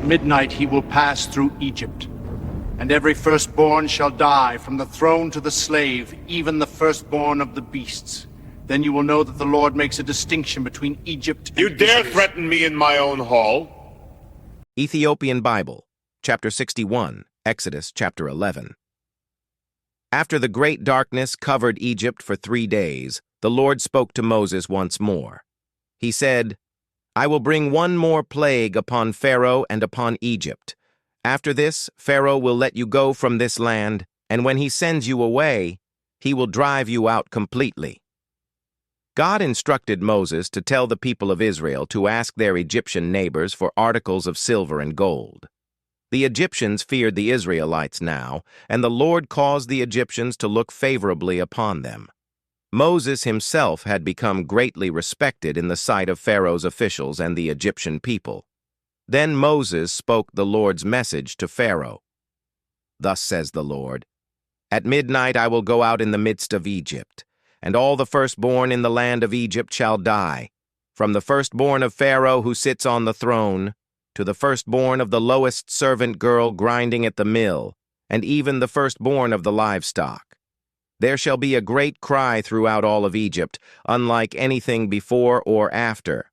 midnight he will pass through Egypt. And every firstborn shall die, from the throne to the slave, even the firstborn of the beasts. Then you will know that the Lord makes a distinction between Egypt and You dare Israel. threaten me in my own hall? Ethiopian Bible, chapter 61, Exodus chapter 11. After the great darkness covered Egypt for 3 days, the Lord spoke to Moses once more. He said, "I will bring one more plague upon Pharaoh and upon Egypt. After this, Pharaoh will let you go from this land, and when he sends you away, he will drive you out completely." God instructed Moses to tell the people of Israel to ask their Egyptian neighbors for articles of silver and gold. The Egyptians feared the Israelites now, and the Lord caused the Egyptians to look favorably upon them. Moses himself had become greatly respected in the sight of Pharaoh's officials and the Egyptian people. Then Moses spoke the Lord's message to Pharaoh. "Thus says the Lord, at midnight I will go out in the midst of Egypt, and all the firstborn in the land of Egypt shall die, from the firstborn of Pharaoh who sits on the throne, to the firstborn of the lowest servant girl grinding at the mill, and even the firstborn of the livestock. There shall be a great cry throughout all of Egypt, unlike anything before or after."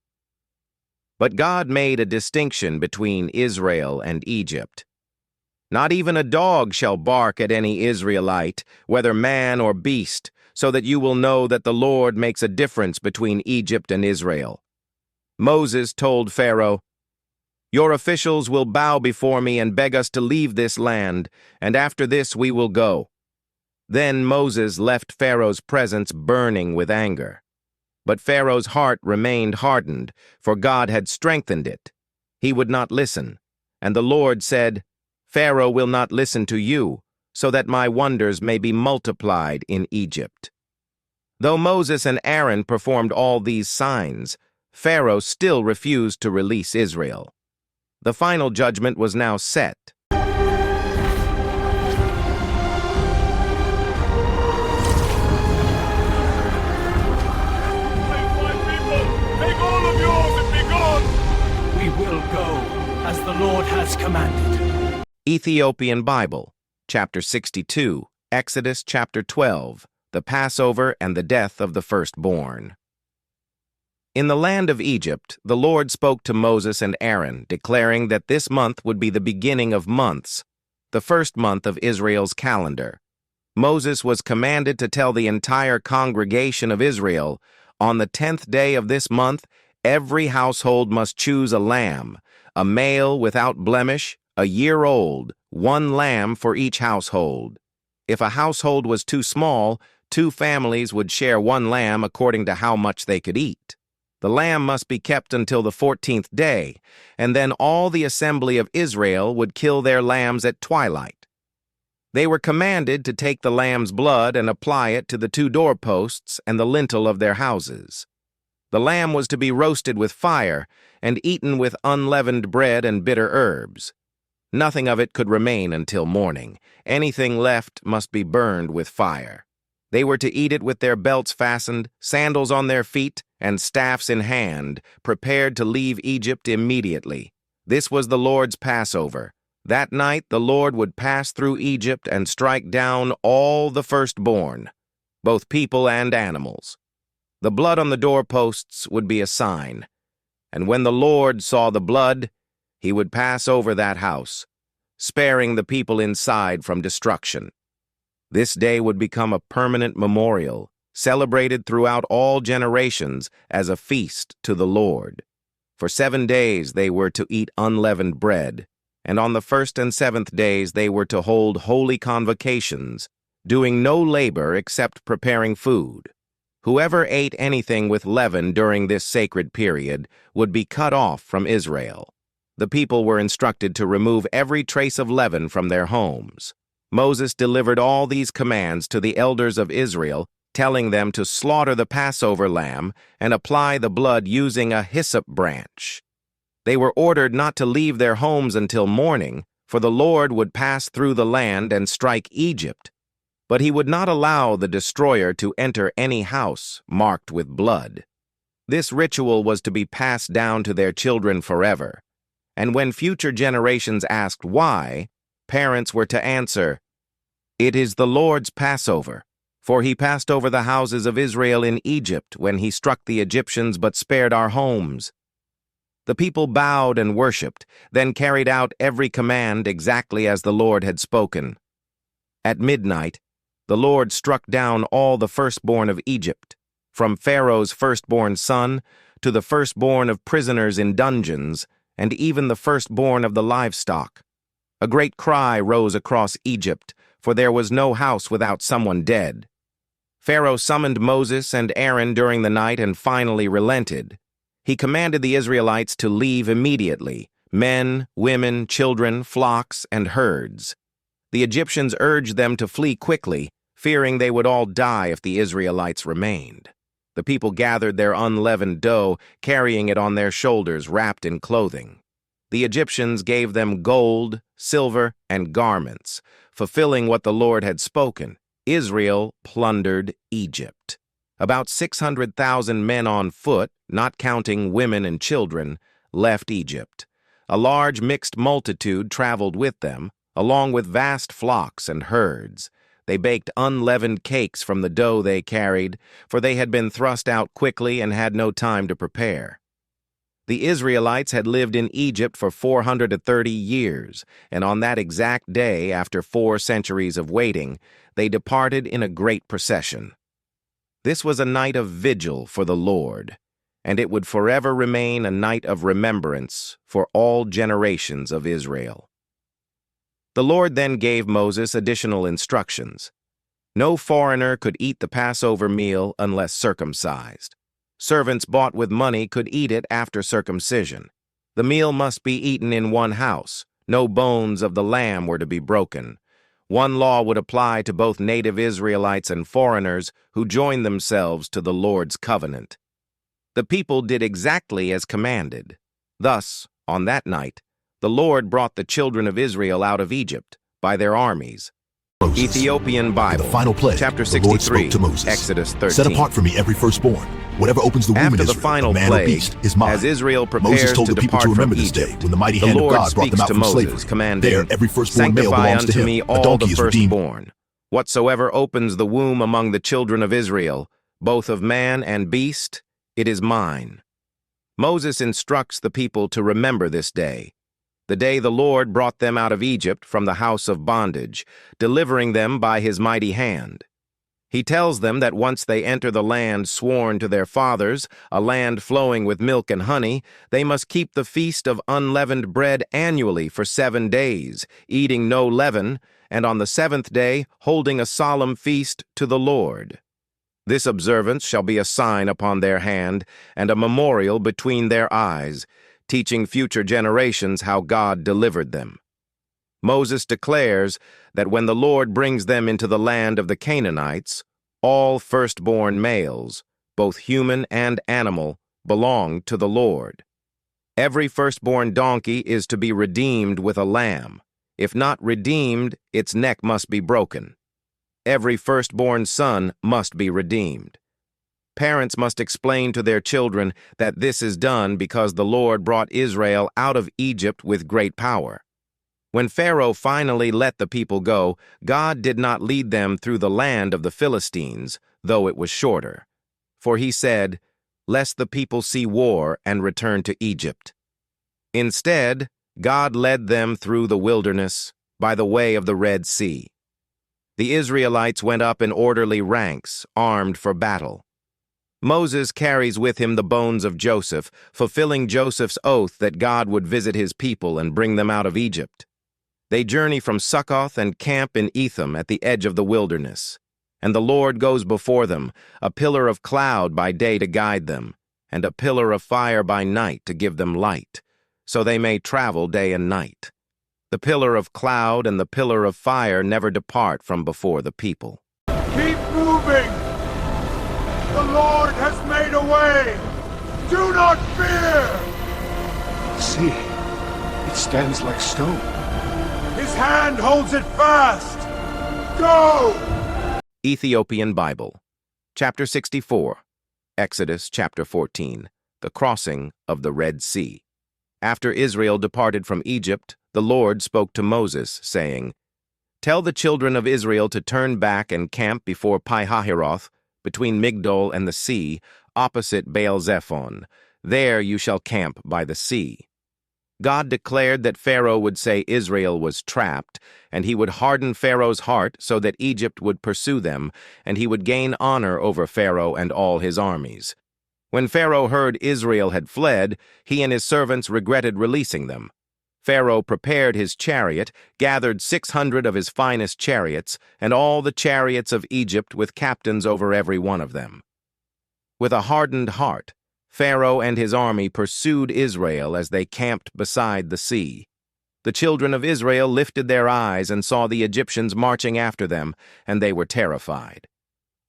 But God made a distinction between Israel and Egypt. "Not even a dog shall bark at any Israelite, whether man or beast, so that you will know that the Lord makes a difference between Egypt and Israel." Moses told Pharaoh, "Your officials will bow before me and beg us to leave this land, and after this we will go." Then Moses left Pharaoh's presence burning with anger. But Pharaoh's heart remained hardened, for God had strengthened it. He would not listen, and the Lord said, "Pharaoh will not listen to you, so that my wonders may be multiplied in Egypt." Though Moses and Aaron performed all these signs, Pharaoh still refused to release Israel. The final judgment was now set. We will go, as the Lord has commanded. Ethiopian Bible, chapter 62, Exodus chapter 12, the Passover and the death of the firstborn. In the land of Egypt, the Lord spoke to Moses and Aaron, declaring that this month would be the beginning of months, the first month of Israel's calendar. Moses was commanded to tell the entire congregation of Israel, "On the 10th day of this month, every household must choose a lamb, a male without blemish, a year old, one lamb for each household. If a household was too small, 2 families would share one lamb according to how much they could eat. The lamb must be kept until the 14th day, and then all the assembly of Israel would kill their lambs at twilight. They were commanded to take the lamb's blood and apply it to the 2 doorposts and the lintel of their houses. The lamb was to be roasted with fire and eaten with unleavened bread and bitter herbs. Nothing of it could remain until morning. Anything left must be burned with fire. They were to eat it with their belts fastened, sandals on their feet, and staffs in hand, prepared to leave Egypt immediately. This was the Lord's Passover. That night the Lord would pass through Egypt and strike down all the firstborn, both people and animals. The blood on the doorposts would be a sign, and when the Lord saw the blood, he would pass over that house, sparing the people inside from destruction. This day would become a permanent memorial, celebrated throughout all generations as a feast to the Lord. For 7 days they were to eat unleavened bread, and on the 1st and 7th days they were to hold holy convocations, doing no labor except preparing food. Whoever ate anything with leaven during this sacred period would be cut off from Israel. The people were instructed to remove every trace of leaven from their homes. Moses delivered all these commands to the elders of Israel, telling them to slaughter the Passover lamb and apply the blood using a hyssop branch. They were ordered not to leave their homes until morning, for the Lord would pass through the land and strike Egypt. But he would not allow the destroyer to enter any house marked with blood. This ritual was to be passed down to their children forever, And when future generations asked why, parents were to answer, "It is the Lord's Passover, for he passed over the houses of Israel in Egypt when he struck the Egyptians but spared our homes." The people bowed and worshipped, then carried out every command exactly as the Lord had spoken. At midnight, the Lord struck down all the firstborn of Egypt, from Pharaoh's firstborn son to the firstborn of prisoners in dungeons, and even the firstborn of the livestock. A great cry rose across Egypt, for there was no house without someone dead. Pharaoh summoned Moses and Aaron during the night and finally relented. He commanded the Israelites to leave immediately, men, women, children, flocks, and herds. The Egyptians urged them to flee quickly, fearing they would all die if the Israelites remained. The people gathered their unleavened dough, carrying it on their shoulders wrapped in clothing. The Egyptians gave them gold, silver, and garments, fulfilling what the Lord had spoken. Israel plundered Egypt. About 600,000 men on foot, not counting women and children, left Egypt. A large mixed multitude traveled with them, along with vast flocks and herds. They baked unleavened cakes from the dough they carried, for they had been thrust out quickly and had no time to prepare. The Israelites had lived in Egypt for 430 years, and on that exact day, after 4 centuries of waiting, they departed in a great procession. This was a night of vigil for the Lord, and it would forever remain a night of remembrance for all generations of Israel. The Lord then gave Moses additional instructions. No foreigner could eat the Passover meal unless circumcised. Servants bought with money could eat it after circumcision. The meal must be eaten in one house. No bones of the lamb were to be broken. One law would apply to both native Israelites and foreigners who joined themselves to the Lord's covenant. The people did exactly as commanded. Thus, on that night, the Lord brought the children of Israel out of Egypt by their armies. Ethiopian Bible, the final plague, chapter the Lord 63, spoke to Moses, Exodus 13. Set apart for me every firstborn. Whatever opens the womb After in the Israel, final man or plague, beast, is mine. as Israel Moses prepares told to the people depart to remember from this day Egypt, when the mighty the hand Lord of God brought them speaks out to from Moses, slavery. commanding, There, every firstborn male "Sanctify belongs unto to him. me A all donkey the is redeemed. firstborn. Whatsoever opens the womb among the children of Israel, both of man and beast, it is mine." Moses instructs the people to remember this day, the day the Lord brought them out of Egypt from the house of bondage, delivering them by his mighty hand. He tells them that once they enter the land sworn to their fathers, a land flowing with milk and honey, they must keep the feast of unleavened bread annually for 7 days, eating no leaven, and on the 7th day holding a solemn feast to the Lord. This observance shall be a sign upon their hand and a memorial between their eyes, teaching future generations how God delivered them. Moses declares that when the Lord brings them into the land of the Canaanites, all firstborn males, both human and animal, belong to the Lord. Every firstborn donkey is to be redeemed with a lamb. If not redeemed, its neck must be broken. Every firstborn son must be redeemed. Parents must explain to their children that this is done because the Lord brought Israel out of Egypt with great power. When Pharaoh finally let the people go, God did not lead them through the land of the Philistines, though it was shorter. For he said, "Lest the people see war and return to Egypt." Instead, God led them through the wilderness by the way of the Red Sea. The Israelites went up in orderly ranks, armed for battle. Moses carries with him the bones of Joseph, fulfilling Joseph's oath that God would visit his people and bring them out of Egypt. They journey from Succoth and camp in Etham at the edge of the wilderness. And the Lord goes before them, a pillar of cloud by day to guide them, and a pillar of fire by night to give them light, so they may travel day and night. The pillar of cloud and the pillar of fire never depart from before the people. Keep moving! The Lord has made a way! Do not fear! See, it stands like stone. His hand holds it fast! Go! Ethiopian Bible, chapter 64, Exodus chapter 14, the crossing of the Red Sea. After Israel departed from Egypt, the Lord spoke to Moses, saying, "Tell the children of Israel to turn back and camp before Pi-hahiroth, between Migdol and the sea, opposite Baal-zephon. There you shall camp by the sea." God declared that Pharaoh would say Israel was trapped, and he would harden Pharaoh's heart so that Egypt would pursue them, and he would gain honor over Pharaoh and all his armies. When Pharaoh heard Israel had fled, he and his servants regretted releasing them. Pharaoh prepared his chariot, gathered 600 of his finest chariots, and all the chariots of Egypt with captains over every one of them. With a hardened heart, Pharaoh and his army pursued Israel as they camped beside the sea. The children of Israel lifted their eyes and saw the Egyptians marching after them, and they were terrified.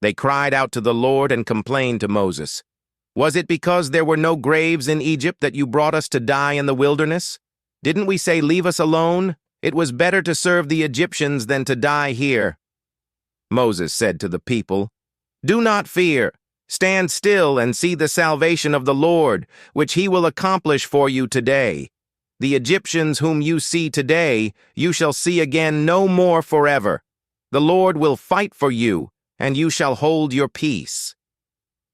They cried out to the Lord and complained to Moses, "Was it because there were no graves in Egypt that you brought us to die in the wilderness? Didn't we say, 'Leave us alone'? It was better to serve the Egyptians than to die here." Moses said to the people, "Do not fear. Stand still and see the salvation of the Lord, which he will accomplish for you today. The Egyptians whom you see today, you shall see again no more forever. The Lord will fight for you, and you shall hold your peace."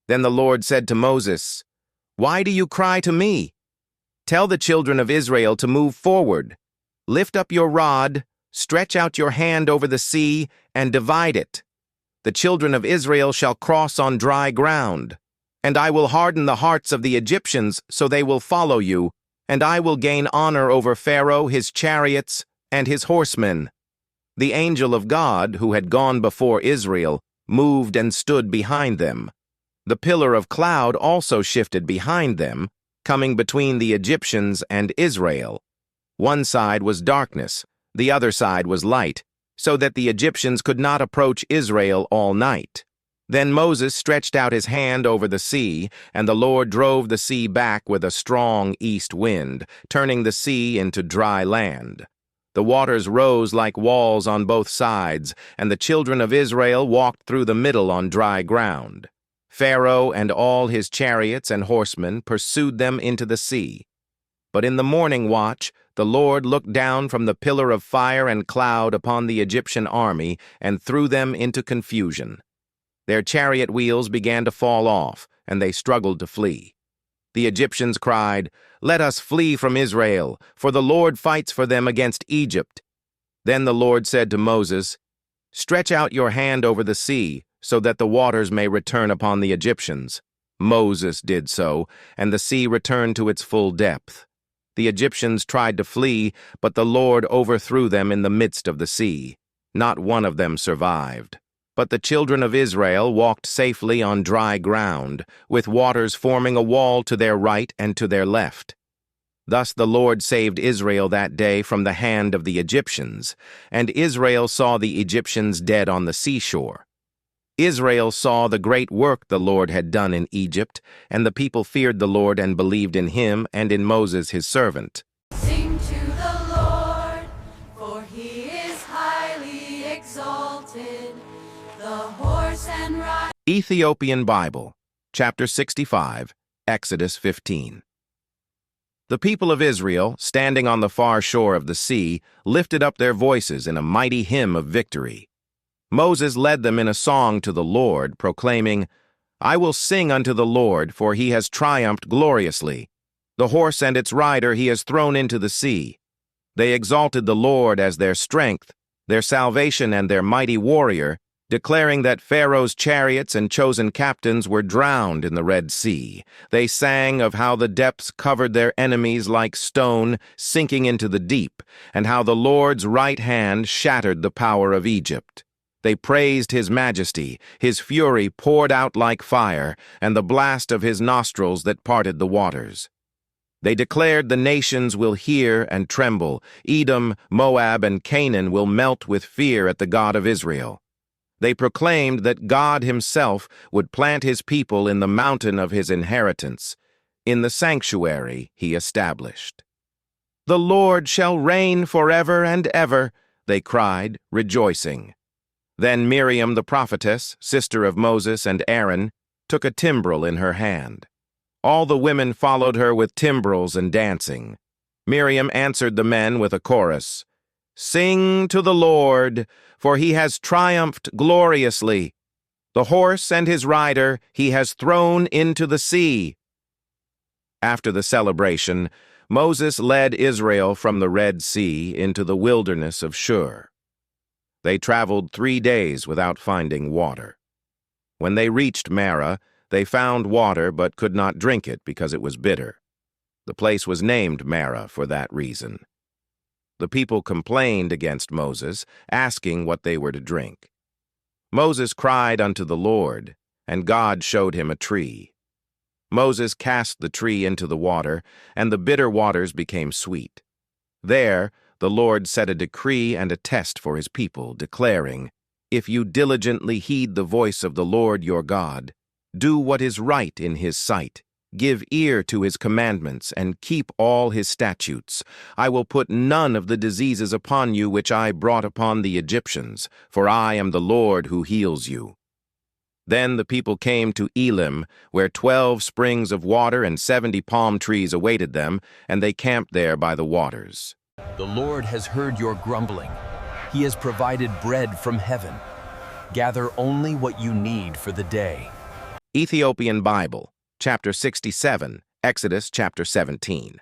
Then the Lord said to Moses, "Why do you cry to me? Tell the children of Israel to move forward. Lift up your rod, stretch out your hand over the sea, and divide it. The children of Israel shall cross on dry ground. And I will harden the hearts of the Egyptians so they will follow you, and I will gain honor over Pharaoh, his chariots, and his horsemen." The angel of God, who had gone before Israel, moved and stood behind them. The pillar of cloud also shifted behind them, coming between the Egyptians and Israel. One side was darkness, the other side was light, so that the Egyptians could not approach Israel all night. Then Moses stretched out his hand over the sea, and the Lord drove the sea back with a strong east wind, turning the sea into dry land. The waters rose like walls on both sides, and the children of Israel walked through the middle on dry ground. Pharaoh and all his chariots and horsemen pursued them into the sea. But in the morning watch, the Lord looked down from the pillar of fire and cloud upon the Egyptian army and threw them into confusion. Their chariot wheels began to fall off, and they struggled to flee. The Egyptians cried, "Let us flee from Israel, for the Lord fights for them against Egypt." Then the Lord said to Moses, "Stretch out your hand over the sea, so that the waters may return upon the Egyptians." Moses did so, and the sea returned to its full depth. The Egyptians tried to flee, but the Lord overthrew them in the midst of the sea. Not one of them survived. But the children of Israel walked safely on dry ground, with waters forming a wall to their right and to their left. Thus the Lord saved Israel that day from the hand of the Egyptians, and Israel saw the Egyptians dead on the seashore. Israel saw the great work the Lord had done in Egypt, and the people feared the Lord and believed in him and in Moses his servant. Sing to the Lord, for he is highly exalted. The horse and rider. Ethiopian Bible, chapter 65, Exodus 15. The people of Israel, standing on the far shore of the sea, lifted up their voices in a mighty hymn of victory. Moses led them in a song to the Lord, proclaiming, "I will sing unto the Lord, for he has triumphed gloriously. The horse and its rider he has thrown into the sea." They exalted the Lord as their strength, their salvation and their mighty warrior, declaring that Pharaoh's chariots and chosen captains were drowned in the Red Sea. They sang of how the depths covered their enemies like stone sinking into the deep, and how the Lord's right hand shattered the power of Egypt. They praised his majesty, his fury poured out like fire, and the blast of his nostrils that parted the waters. They declared the nations will hear and tremble. Edom, Moab, and Canaan will melt with fear at the God of Israel. They proclaimed that God himself would plant his people in the mountain of his inheritance, in the sanctuary he established. "The Lord shall reign forever and ever," they cried, rejoicing. Then Miriam the prophetess, sister of Moses and Aaron, took a timbrel in her hand. All the women followed her with timbrels and dancing. Miriam answered the men with a chorus, "Sing to the Lord, for he has triumphed gloriously. The horse and his rider he has thrown into the sea." After the celebration, Moses led Israel from the Red Sea into the wilderness of Shur. They traveled 3 days without finding water. When they reached Marah, they found water but could not drink it because it was bitter. The place was named Marah for that reason. The people complained against Moses, asking what they were to drink. Moses cried unto the Lord, and God showed him a tree. Moses cast the tree into the water, and the bitter waters became sweet. There the Lord set a decree and a test for his people, declaring, "If you diligently heed the voice of the Lord your God, do what is right in his sight, give ear to his commandments, and keep all his statutes, I will put none of the diseases upon you which I brought upon the Egyptians, for I am the Lord who heals you." Then the people came to Elim, where 12 springs of water and 70 palm trees awaited them, and they camped there by the waters. The Lord has heard your grumbling. He has provided bread from heaven. Gather only what you need for the day. Ethiopian Bible, chapter 67, Exodus chapter 17.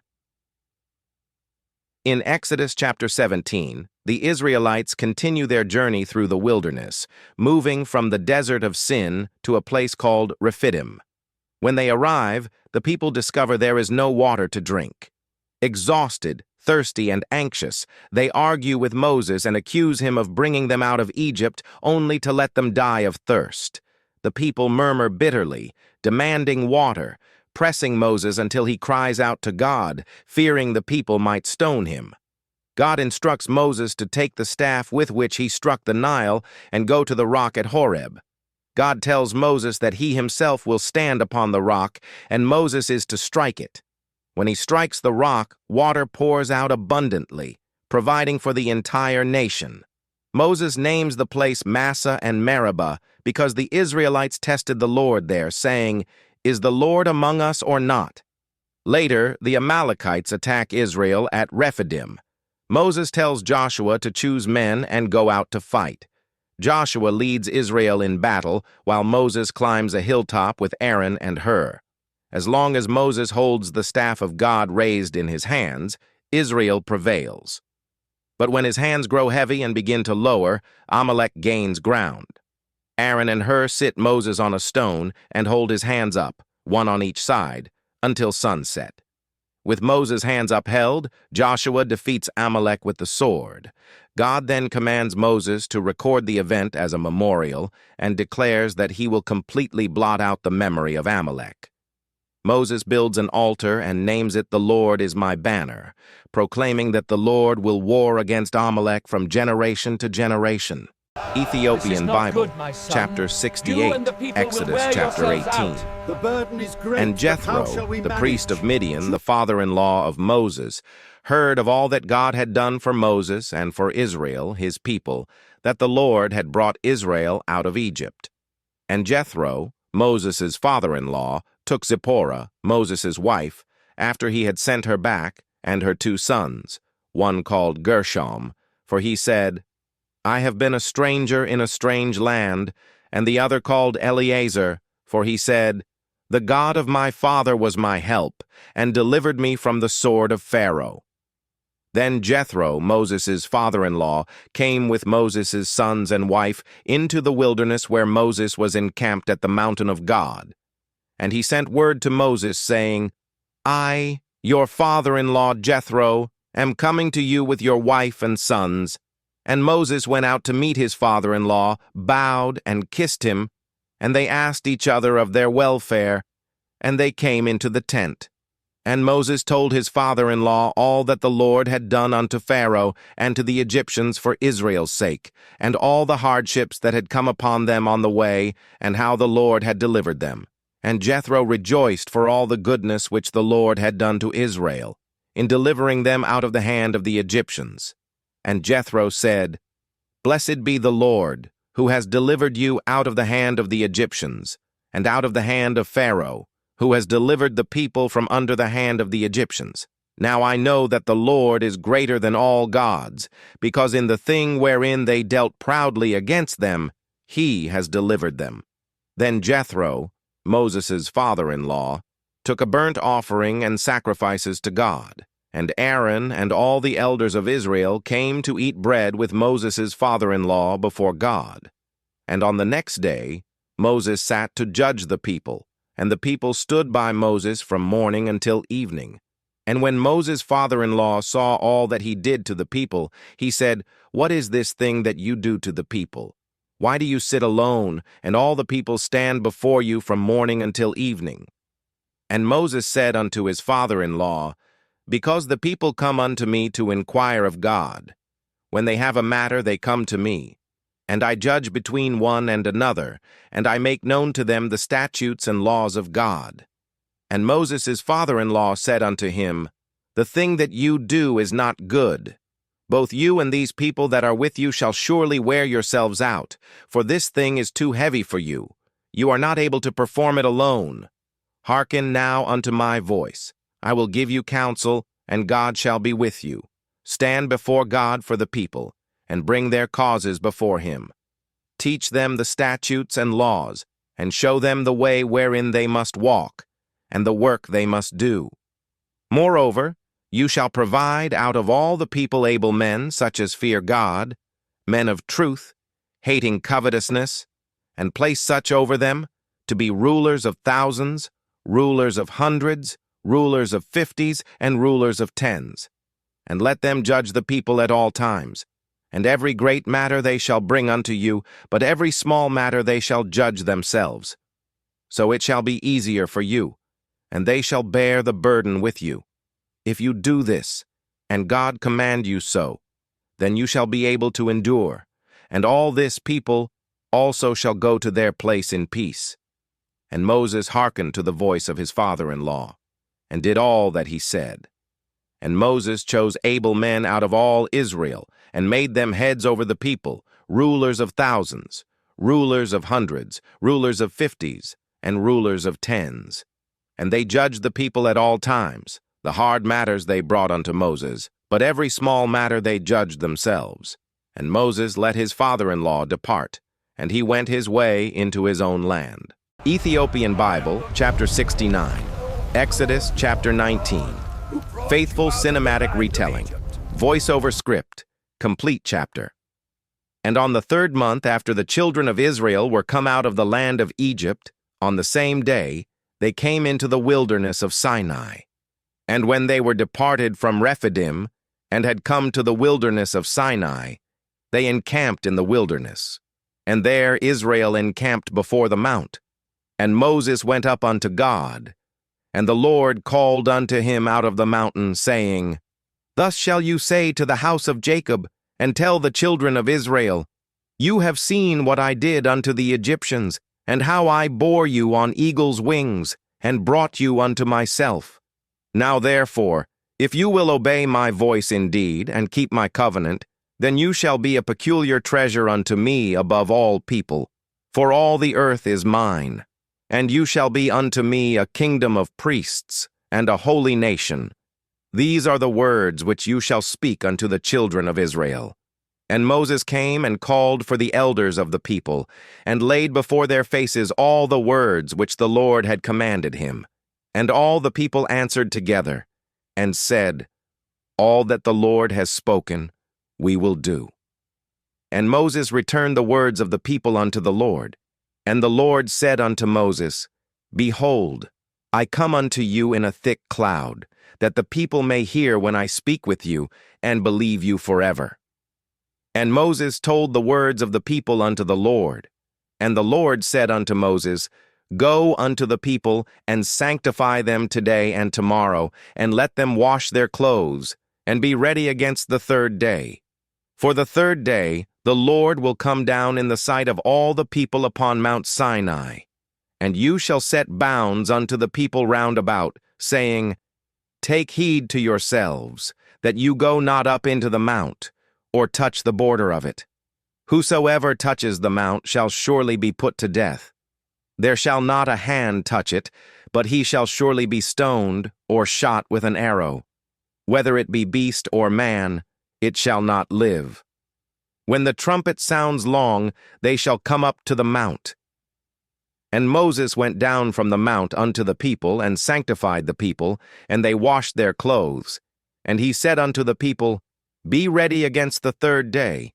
In Exodus chapter 17, the Israelites continue their journey through the wilderness, moving from the desert of Sin to a place called Rephidim. When they arrive, the people discover there is no water to drink. Exhausted, thirsty, and anxious, they argue with Moses and accuse him of bringing them out of Egypt only to let them die of thirst. The people murmur bitterly, demanding water, pressing Moses until he cries out to God, fearing the people might stone him. God instructs Moses to take the staff with which he struck the Nile and go to the rock at Horeb. God tells Moses that he himself will stand upon the rock, and Moses is to strike it. When he strikes the rock, water pours out abundantly, providing for the entire nation. Moses names the place Massah and Meribah because the Israelites tested the Lord there, saying, "Is the Lord among us or not?" Later, the Amalekites attack Israel at Rephidim. Moses tells Joshua to choose men and go out to fight. Joshua leads Israel in battle, while Moses climbs a hilltop with Aaron and Hur. As long as Moses holds the staff of God raised in his hands, Israel prevails. But when his hands grow heavy and begin to lower, Amalek gains ground. Aaron and Hur sit Moses on a stone and hold his hands up, one on each side, until sunset. With Moses' hands upheld, Joshua defeats Amalek with the sword. God then commands Moses to record the event as a memorial and declares that he will completely blot out the memory of Amalek. Moses builds an altar and names it "The Lord is my banner," proclaiming that the Lord will war against Amalek from generation to generation. Ethiopian Bible, chapter 68, Exodus chapter 18. The burden is great, And Jethro, the priest of Midian, the father-in-law of Moses, heard of all that God had done for Moses and for Israel, his people, that the Lord had brought Israel out of Egypt. And Jethro, Moses' father-in-law, took Zipporah, Moses' wife, after he had sent her back, and her 2 sons, one called Gershom, for he said, "I have been a stranger in a strange land," and the other called Eleazar, for he said, "The God of my father was my help, and delivered me from the sword of Pharaoh." Then Jethro, Moses' father-in-law, came with Moses' sons and wife into the wilderness where Moses was encamped at the mountain of God. And he sent word to Moses, saying, "I, your father-in-law Jethro, am coming to you with your wife and sons." And Moses went out to meet his father-in-law, bowed and kissed him, and they asked each other of their welfare, and they came into the tent. And Moses told his father-in-law all that the Lord had done unto Pharaoh and to the Egyptians for Israel's sake, and all the hardships that had come upon them on the way, and how the Lord had delivered them. And Jethro rejoiced for all the goodness which the Lord had done to Israel, in delivering them out of the hand of the Egyptians. And Jethro said, "Blessed be the Lord, who has delivered you out of the hand of the Egyptians, and out of the hand of Pharaoh, who has delivered the people from under the hand of the Egyptians. Now I know that the Lord is greater than all gods, because in the thing wherein they dealt proudly against them, he has delivered them. Then Jethro, Moses' father-in-law, took a burnt offering and sacrifices to God, and Aaron and all the elders of Israel came to eat bread with Moses' father-in-law before God. And on the next day, Moses sat to judge the people, and the people stood by Moses from morning until evening. And when Moses' father-in-law saw all that he did to the people, he said, "What is this thing that you do to the people? Why do you sit alone, and all the people stand before you from morning until evening?" And Moses said unto his father-in-law, "Because the people come unto me to inquire of God. When they have a matter, they come to me. And I judge between one and another, and I make known to them the statutes and laws of God." And Moses' father-in-law said unto him, "The thing that you do is not good. Both you and these people that are with you shall surely wear yourselves out, for this thing is too heavy for you. You are not able to perform it alone. Hearken now unto my voice. I will give you counsel, and God shall be with you. Stand before God for the people, and bring their causes before him. Teach them the statutes and laws, and show them the way wherein they must walk, and the work they must do. Moreover, you shall provide out of all the people able men, such as fear God, men of truth, hating covetousness, and place such over them to be rulers of thousands, rulers of hundreds, rulers of 50s, and rulers of 10s. And let them judge the people at all times. And every great matter they shall bring unto you, but every small matter they shall judge themselves. So it shall be easier for you, and they shall bear the burden with you. If you do this, and God command you so, then you shall be able to endure, and all this people also shall go to their place in peace." And Moses hearkened to the voice of his father-in-law, and did all that he said. And Moses chose able men out of all Israel, and made them heads over the people, rulers of thousands, rulers of hundreds, rulers of 50s, and rulers of 10s. And they judged the people at all times. The hard matters they brought unto Moses, but every small matter they judged themselves. And Moses let his father-in-law depart, and he went his way into his own land. Ethiopian Bible, chapter 69. Exodus, chapter 19. Faithful cinematic retelling. Voiceover script. Complete chapter. And on the 3rd month after the children of Israel were come out of the land of Egypt, on the same day, they came into the wilderness of Sinai. And when they were departed from Rephidim, and had come to the wilderness of Sinai, they encamped in the wilderness. And there Israel encamped before the mount. And Moses went up unto God. And the Lord called unto him out of the mountain, saying, Thus shall you say to the house of Jacob, and tell the children of Israel, You have seen what I did unto the Egyptians, and how I bore you on eagle's wings, and brought you unto myself. Now therefore, if you will obey my voice indeed, and keep my covenant, then you shall be a peculiar treasure unto me above all people, for all the earth is mine. And you shall be unto me a kingdom of priests, and a holy nation. These are the words which you shall speak unto the children of Israel. And Moses came and called for the elders of the people, and laid before their faces all the words which the Lord had commanded him. And all the people answered together, and said, All that the Lord has spoken, we will do. And Moses returned the words of the people unto the Lord. And the Lord said unto Moses, Behold, I come unto you in a thick cloud, that the people may hear when I speak with you, and believe you forever. And Moses told the words of the people unto the Lord. And the Lord said unto Moses, Go unto the people, and sanctify them today and tomorrow, and let them wash their clothes, and be ready against the 3rd day. For the 3rd day the Lord will come down in the sight of all the people upon Mount Sinai. And you shall set bounds unto the people round about, saying, Take heed to yourselves, that you go not up into the mount, or touch the border of it. Whosoever touches the mount shall surely be put to death. There shall not a hand touch it, but he shall surely be stoned, or shot with an arrow. Whether it be beast or man, it shall not live. When the trumpet sounds long, they shall come up to the mount. And Moses went down from the mount unto the people, and sanctified the people, and they washed their clothes. And he said unto the people, Be ready against the third day.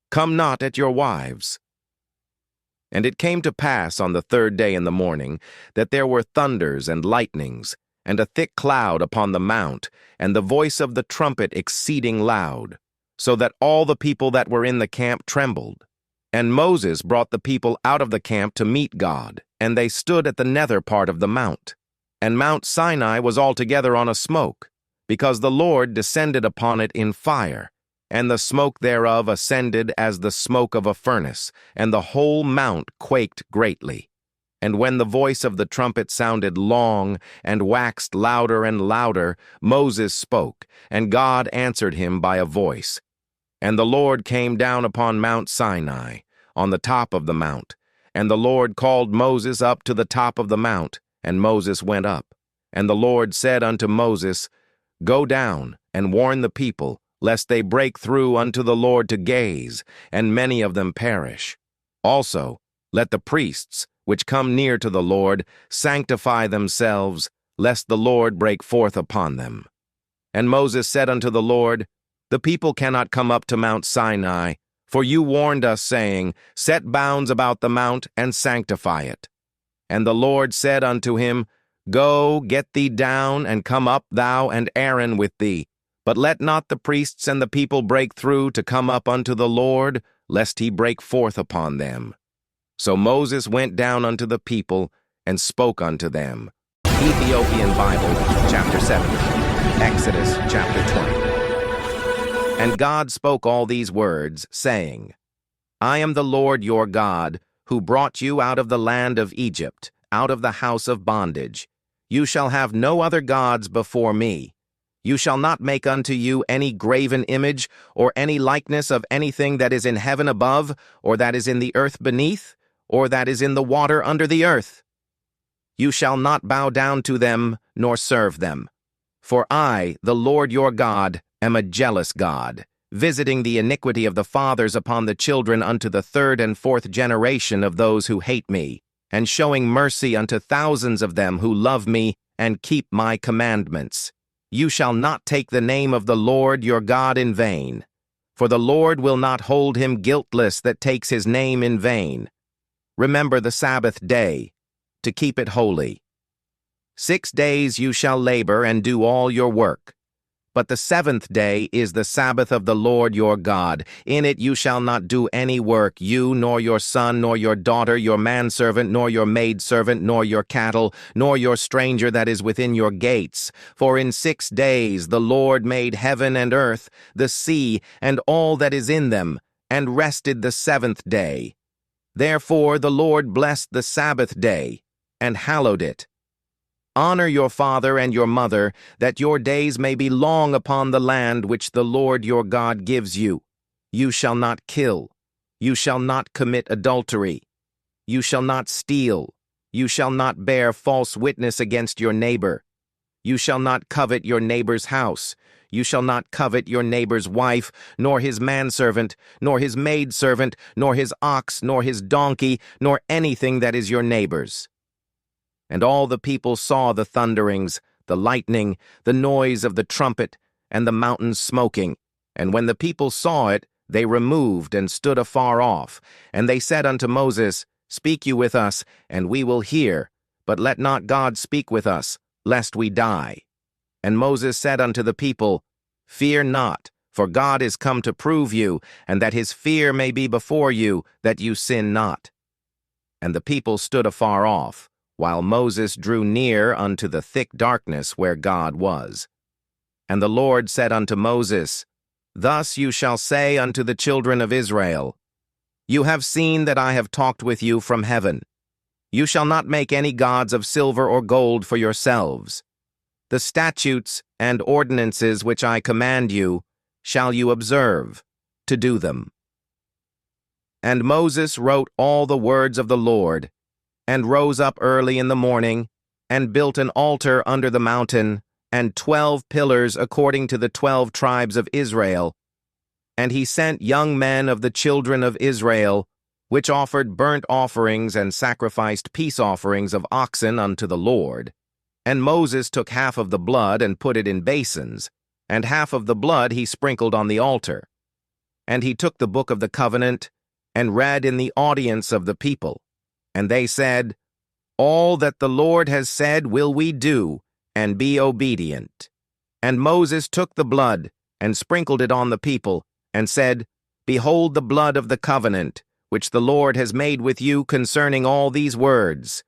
Come not at your wives. And it came to pass on the third day in the morning, that there were thunders and lightnings, and a thick cloud upon the mount, and the voice of the trumpet exceeding loud, so that all the people that were in the camp trembled. And Moses brought the people out of the camp to meet God, and they stood at the nether part of the mount. And Mount Sinai was altogether on a smoke, because the Lord descended upon it in fire, and the smoke thereof ascended as the smoke of a furnace, and the whole mount quaked greatly. And when the voice of the trumpet sounded long, and waxed louder and louder, Moses spoke, and God answered him by a voice. And the Lord came down upon Mount Sinai, on the top of the mount. And the Lord called Moses up to the top of the mount, and Moses went up. And the Lord said unto Moses, Go down, and warn the people, lest they break through unto the Lord to gaze, and many of them perish. Also, let the priests, which come near to the Lord, sanctify themselves, lest the Lord break forth upon them. And Moses said unto the Lord, The people cannot come up to Mount Sinai, for you warned us, saying, Set bounds about the mount, and sanctify it. And the Lord said unto him, Go, get thee down, and come up thou and Aaron with thee. But let not the priests and the people break through to come up unto the Lord, lest he break forth upon them. So Moses went down unto the people, and spoke unto them. Ethiopian Bible, chapter 70, Exodus, chapter 20. And God spoke all these words, saying, I am the Lord your God, who brought you out of the land of Egypt, out of the house of bondage. You shall have no other gods before me. You shall not make unto you any graven image, or any likeness of anything that is in heaven above, or that is in the earth beneath, or that is in the water under the earth. You shall not bow down to them, nor serve them. For I, the Lord your God, am a jealous God, visiting the iniquity of the fathers upon the children unto the third and fourth generation of those who hate me, and showing mercy unto thousands of them who love me and keep my commandments. You shall not take the name of the Lord your God in vain, for the Lord will not hold him guiltless that takes his name in vain. Remember the Sabbath day, to keep it holy. 6 days you shall labor and do all your work. But the seventh day is the Sabbath of the Lord your God. In it you shall not do any work, you, nor your son, nor your daughter, your manservant, nor your maidservant, nor your cattle, nor your stranger that is within your gates. For in 6 days the Lord made heaven and earth, the sea, and all that is in them, and rested the seventh day. Therefore the Lord blessed the Sabbath day, and hallowed it. Honor your father and your mother, that your days may be long upon the land which the Lord your God gives you. You shall not kill. You shall not commit adultery. You shall not steal. You shall not bear false witness against your neighbor. You shall not covet your neighbor's house. You shall not covet your neighbor's wife, nor his manservant, nor his maidservant, nor his ox, nor his donkey, nor anything that is your neighbor's. And all the people saw the thunderings, the lightning, the noise of the trumpet, and the mountains smoking. And when the people saw it, they removed and stood afar off. And they said unto Moses, Speak you with us, and we will hear, but let not God speak with us, lest we die. And Moses said unto the people, Fear not, for God is come to prove you, and that his fear may be before you, that you sin not. And the people stood afar off, while Moses drew near unto the thick darkness where God was. And the Lord said unto Moses, Thus you shall say unto the children of Israel, You have seen that I have talked with you from heaven. You shall not make any gods of silver or gold for yourselves. The statutes and ordinances which I command you shall you observe, to do them. And Moses wrote all the words of the Lord, and rose up early in the morning, and built an altar under the mountain, and 12 pillars according to the 12 tribes of Israel. And he sent young men of the children of Israel, which offered burnt offerings and sacrificed peace offerings of oxen unto the Lord. And Moses took half of the blood and put it in basins, and half of the blood he sprinkled on the altar. And he took the book of the covenant, and read in the audience of the people. And they said, All that the Lord has said will we do, and be obedient. And Moses took the blood, and sprinkled it on the people, and said, Behold the blood of the covenant, which the Lord has made with you concerning all these words.